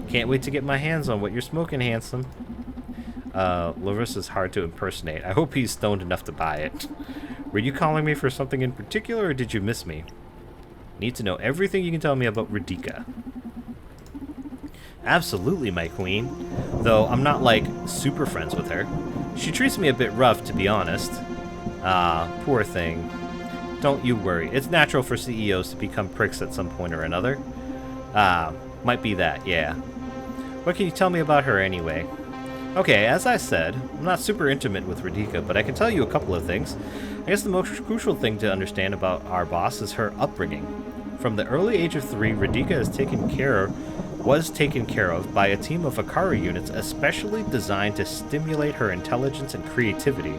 Can't wait to get my hands on what you're smoking, handsome. Larissa's hard to impersonate. I hope he's stoned enough to buy it. Were you calling me for something in particular, or did you miss me? Need to know everything you can tell me about Radika. Absolutely, my queen. Though I'm not, like, super friends with her. She treats me a bit rough, to be honest. Poor thing. Don't you worry. It's natural for CEOs to become pricks at some point or another. Might be that, yeah. What can you tell me about her, anyway? Okay, as I said, I'm not super intimate with Radika, but I can tell you a couple of things. I guess the most crucial thing to understand about our boss is her upbringing. From the early age of 3, Radika was taken care of by a team of Akari units especially designed to stimulate her intelligence and creativity.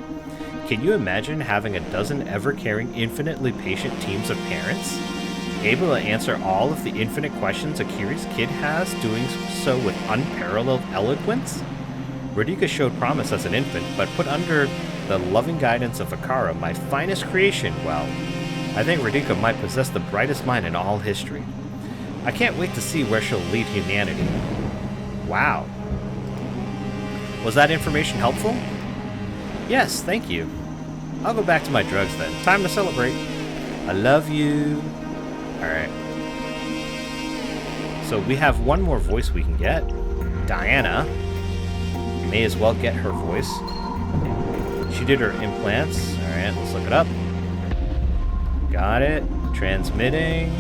Can you imagine having a dozen ever-caring, infinitely patient teams of parents? Able to answer all of the infinite questions a curious kid has, doing so with unparalleled eloquence? Radika showed promise as an infant, but put under the loving guidance of Akara, my finest creation, well, I think Radika might possess the brightest mind in all history. I can't wait to see where she'll lead humanity. Wow. Was that information helpful? Yes, thank you. I'll go back to my drugs then. Time to celebrate. I love you. Alright. So we have one more voice we can get. Diana. May as well get her voice. She did her implants. Alright, let's look it up. Got it. Transmitting.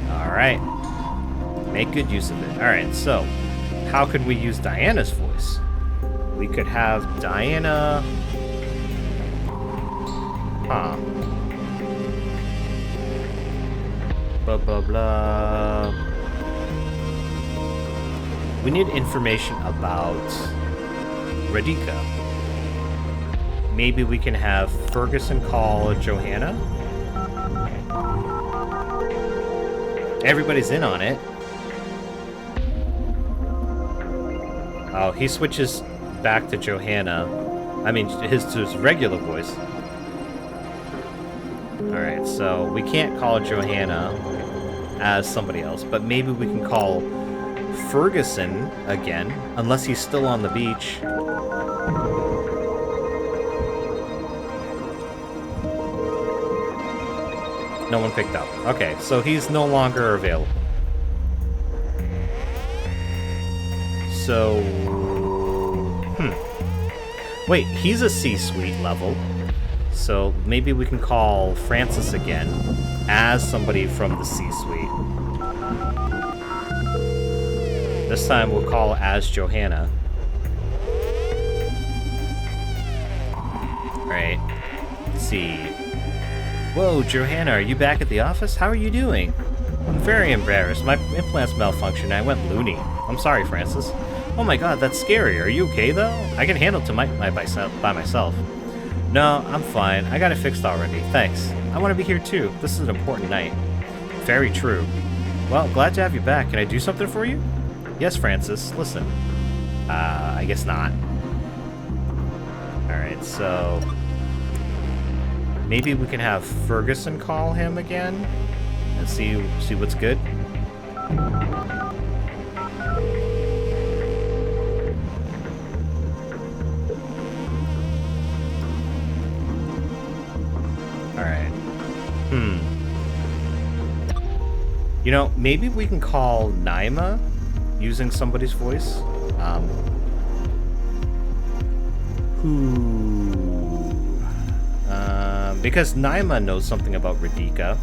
Alright. Make good use of it. Alright, so how could we use Diana's voice? We could have Diana... Huh. Blah, blah, blah. We need information about Radhika. Maybe we can have Ferguson call Johanna? Everybody's in on it. Oh, he switches back to Johanna. I mean, to his regular voice. Alright, so we can't call Johanna as somebody else, but maybe we can call Ferguson again, unless he's still on the beach. No one picked up. Okay, so he's no longer available. So... Wait, he's a C-suite level. So maybe we can call Francis again as somebody from the C-suite. This time we'll call as Johanna. Right. Let's see. Whoa, Johanna, are you back at the office? How are you doing? I'm very embarrassed. My implants malfunctioned and I went loony. I'm sorry, Francis. Oh my god, that's scary. Are you okay, though? I can handle it by myself. No, I'm fine. I got it fixed already. Thanks. I want to be here, too. This is an important night. Very true. Well, glad to have you back. Can I do something for you? Yes, Francis. Listen. I guess not. Alright, so... maybe we can have Ferguson call him again and see what's good. Alright. You know, maybe we can call Naima using somebody's voice. Because Naima knows something about Radhika.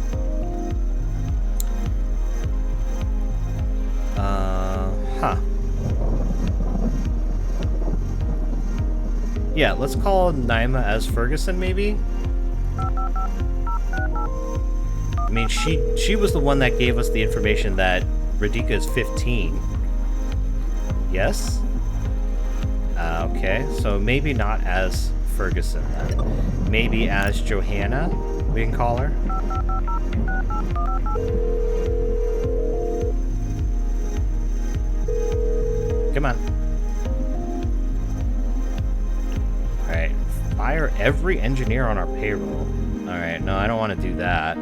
Yeah, let's call Naima as Ferguson, maybe? I mean, she was the one that gave us the information that Radhika is 15. Yes? Okay, so maybe not as Ferguson then. Maybe as Johanna, we can call her. Come on. Alright, fire every engineer on our payroll. Alright, no, I don't want to do that.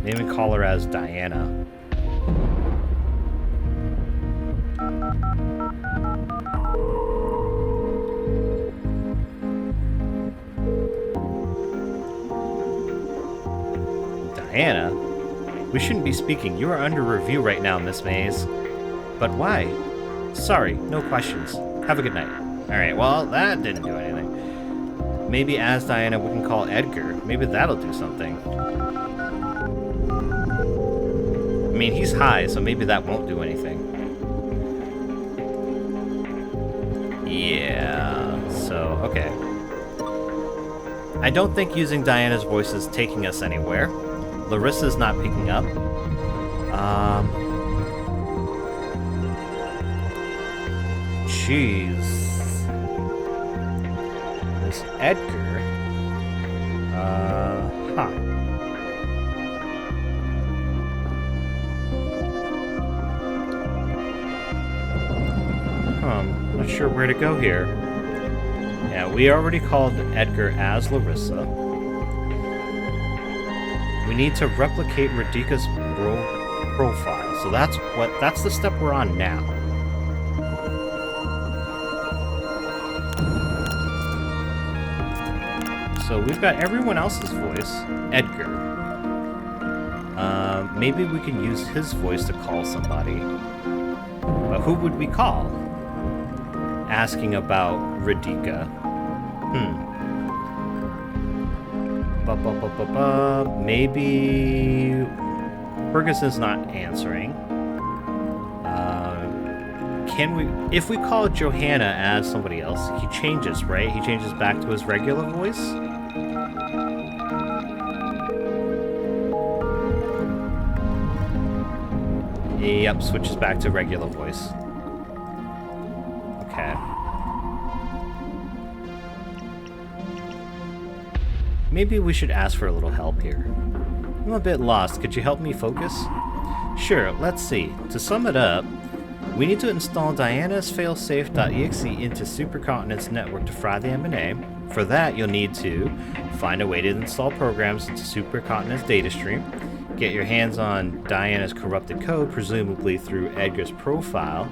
Maybe call her as Diana. Diana? We shouldn't be speaking. You are under review right now, Miss Mays. But why? Sorry, no questions. Have a good night. Alright, well, that didn't do anything. Maybe as Diana we can call Edgar. Maybe that'll do something. I mean, he's high, so maybe that won't do anything. Yeah, so, okay. I don't think using Diana's voice is taking us anywhere. Larissa's not picking up. Jeez. This Edgar. I'm not sure where to go here. Yeah, we already called Edgar as Larissa. We need to replicate Radhika's profile. So that's the step we're on now. So we've got everyone else's voice. Edgar. Maybe we can use his voice to call somebody. But who would we call? Asking about Radhika. Maybe Ferguson's not answering. Can we, if we call Johanna as somebody else, he changes, right? He changes back to his regular voice? Yep, switches back to regular voice. Okay. Maybe we should ask for a little help here. I'm a bit lost. Could you help me focus? Sure, let's see. To sum it up, we need to install Diana's failsafe.exe into Supercontinent's network to fry the M&A. For that, you'll need to find a way to install programs into Supercontinent's data stream, get your hands on Diana's corrupted code, presumably through Edgar's profile,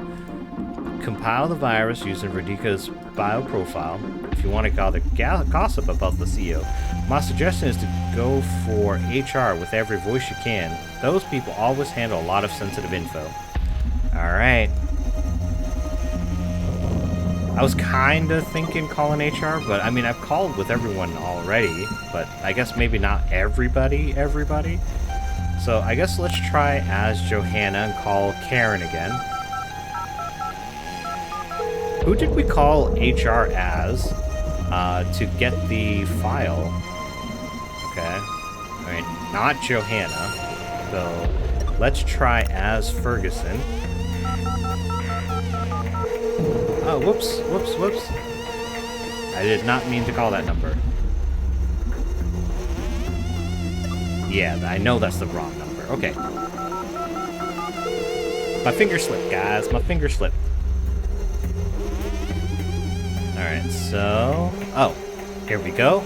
compile the virus using Radhika's bioprofile. If you want to gather gossip about the CEO, my suggestion is to go for HR with every voice you can. Those people always handle a lot of sensitive info. Alright. I was kind of thinking calling HR, but I mean, I've called with everyone already, but I guess maybe not everybody. So I guess let's try as Johanna and call Karen again. Who did we call HR as to get the file? Okay. Alright, not Johanna. So let's try as Ferguson. Oh, whoops. I did not mean to call that number. Yeah, I know that's the wrong number. Okay. My finger slipped, guys. My finger slipped. Alright, so... Oh, here we go.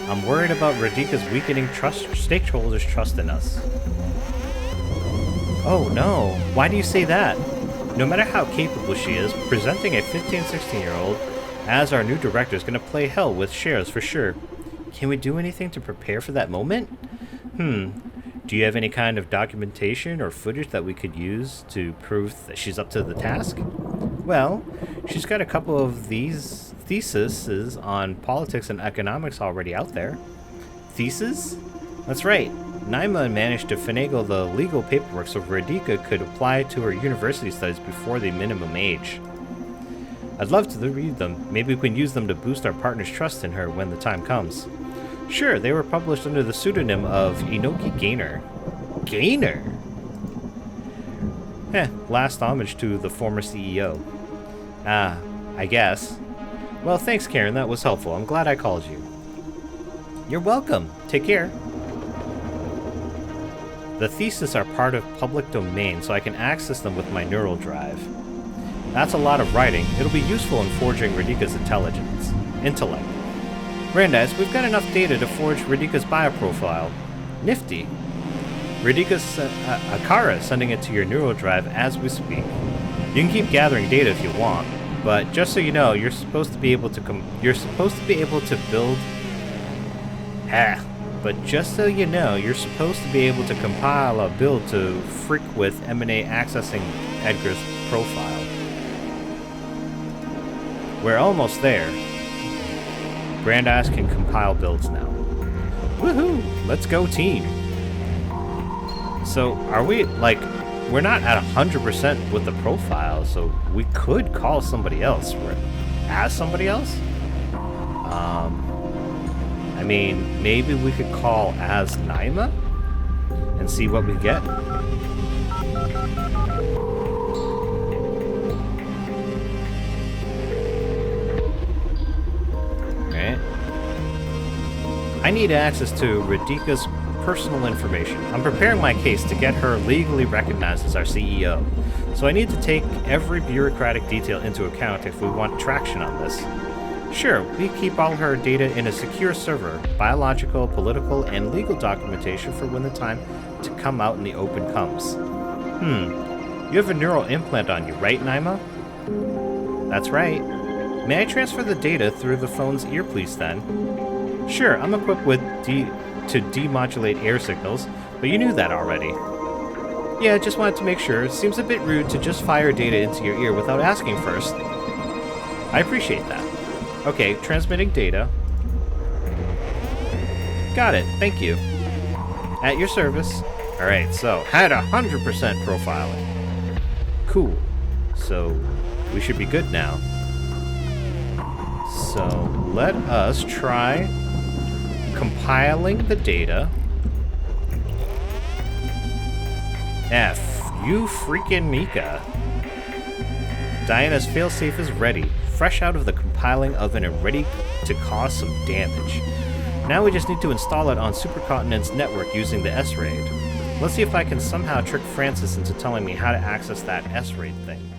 I'm worried about Radhika's weakening stakeholders' trust in us. Oh no, why do you say that? No matter how capable she is, presenting a 15-16-year-old as our new director is going to play hell with shares for sure. Can we do anything to prepare for that moment? Do you have any kind of documentation or footage that we could use to prove that she's up to the task? Well, she's got a couple of these theses on politics and economics already out there. Theses? That's right. Naima managed to finagle the legal paperwork so Radhika could apply to her university studies before the minimum age. I'd love to read them. Maybe we can use them to boost our partner's trust in her when the time comes. Sure, they were published under the pseudonym of Inoki Gaynor. Gaynor? Last homage to the former CEO. Ah, I guess. Well, thanks, Karen. That was helpful. I'm glad I called you. You're welcome. Take care. The theses are part of public domain, so I can access them with my neural drive. That's a lot of writing. It'll be useful in forging Radhika's intellect. Brandeis, we've got enough data to forge Radhika's bioprofile. Nifty. Radhika's Akara is sending it to your neural drive as we speak. You can keep gathering data if you want, but just so you know, you're supposed to be able to build. But just so you know, you're supposed to be able to compile a build to freak with M&A accessing Edgar's profile. We're almost there. Brandeis can compile builds now. Woohoo! Let's go, team! So, are we, like, we're not at 100% with the profile, so we could call somebody else. As somebody else? I mean, maybe we could call as Naima and see what we get. Alright. I need access to Radhika's personal information. I'm preparing my case to get her legally recognized as our CEO. So I need to take every bureaucratic detail into account if we want traction on this. Sure, we keep all her data in a secure server, biological, political, and legal documentation for when the time to come out in the open comes. You have a neural implant on you, right, Naima? That's right. May I transfer the data through the phone's earpiece then? Sure, I'm equipped with to demodulate air signals, But you knew that already. Yeah, just wanted to make sure. Seems a bit rude to just fire data into your ear without asking first. I appreciate that. Okay, transmitting data. Got it, thank you. At your service. Alright, so, had 100% profiling. Cool. So, we should be good now. So, let us try compiling the data. F, you freaking Mika. Diana's failsafe is ready, fresh out of the compiling oven and ready to cause some damage. Now we just need to install it on Supercontinent's network using the S-RAID. Let's see if I can somehow trick Francis into telling me how to access that S-RAID thing.